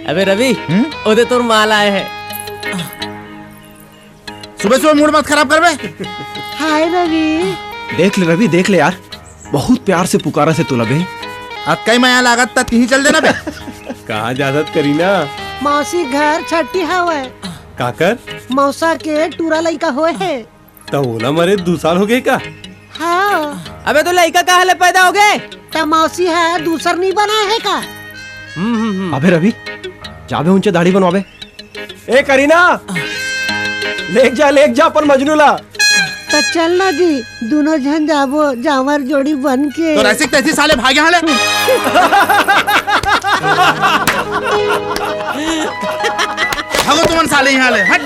अबे रवि ओदे तोर माल आए हैं। सुबह सुबह मूड मत खराब कर बे। हाय रवि। देख ले रवि, देख ले यार, बहुत प्यार से पुकारा से तुला बे। अब कई माया लागत ता तीही चल देना बे। कहाँ जादत करी ना मौसी घर छठी हवे। काकर मौसा के टूरा लइका होए है। तो ओला मरे 2 साल हो गए का। हाँ अबे तो लड़का कहाँ ले पैदा हो गए? तो मौसी है दूसर नहीं बना है का। अबे रवि, जाबे ऊंचे दाढ़ी बनवाबे। ए करीना, लेक जा अपन मजनूला। तो चल ना जी, दोनों जन जाबो जावर जोड़ी बन के। तो ऐसे तैसी साले भागे हाले। भागो तुमन साले यहाँ ले हट।